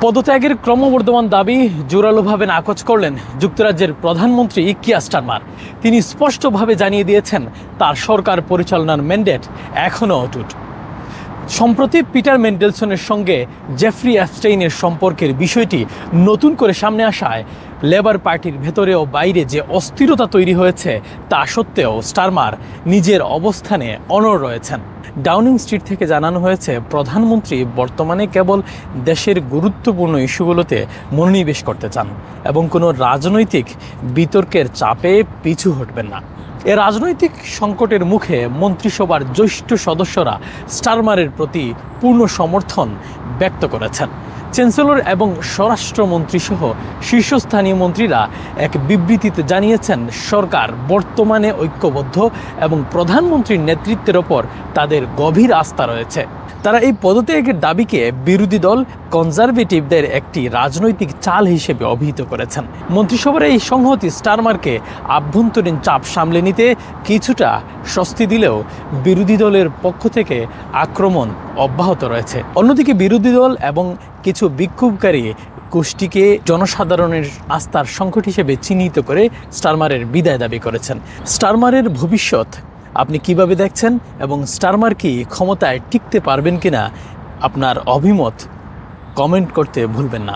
পদত্যাগের ক্রমবর্ধমান দাবি জোরালোভাবে নাকচ করলেন যুক্তরাজ্যের প্রধানমন্ত্রী কিয়ার স্টারমার। তিনি স্পষ্টভাবে জানিয়ে দিয়েছেন তার সরকার পরিচালনার ম্যান্ডেট এখনও অটুট। সম্প্রতি পিটার মেন্ডেলসনের সঙ্গে জেফ্রি অ্যাপস্টেইনের সম্পর্কের বিষয়টি নতুন করে সামনে আসায় লেবার পার্টির ভেতরে ও বাইরে যে অস্থিরতা তৈরি হয়েছে তা সত্ত্বেও স্টারমার নিজের অবস্থানে অনড় রয়েছেন। ডাউনিং স্ট্রিট থেকে জানানো হয়েছে প্রধানমন্ত্রী বর্তমানে কেবল দেশের গুরুত্বপূর্ণ ইস্যুগুলোতে মনোনিবেশ করতে চান এবং কোনো রাজনৈতিক বিতর্কের চাপে পিছু হটবেন না। এ রাজনৈতিক সংকটের মুখে মন্ত্রিসভার জ্যেষ্ঠ সদস্যরা স্টারমারের প্রতি পূর্ণ সমর্থন ব্যক্ত করেছেন। চ্যান্সেলর এবং স্বরাষ্ট্রমন্ত্রী সহ শীর্ষস্থানীয় মন্ত্রীরা এক বিবৃতিতে জানিয়েছেন সরকার বর্তমানে ঐক্যবদ্ধ এবং প্রধানমন্ত্রীর নেতৃত্বের ওপর তাদের গভীর আস্থা রয়েছে। তারা এই পদত্যাগের দাবিকে বিরোধী দল কনজারভেটিভদের একটি রাজনৈতিক চাল হিসেবে অভিহিত করেছেন। মন্ত্রিসভার এই সংহতি স্টারমারকে আভ্যন্তরীণ চাপ সামলে নিতে কিছুটা স্বস্তি দিলেও বিরোধী দলের পক্ষ থেকে আক্রমণ অব্যাহত রয়েছে। অন্যদিকে বিরোধী দল এবং কিছু বিক্ষোভকারী গোষ্ঠীকে জনসাধারণের আস্থার সংকট হিসেবে চিহ্নিত করে স্টারমারের বিদায় দাবি করেছেন। স্টারমারের ভবিষ্যৎ আপনি কিভাবে দেখছেন এবং স্টারমার কি ক্ষমতায় টিকতে পারবেন কিনা আপনার অভিমত কমেন্ট করতে ভুলবেন না।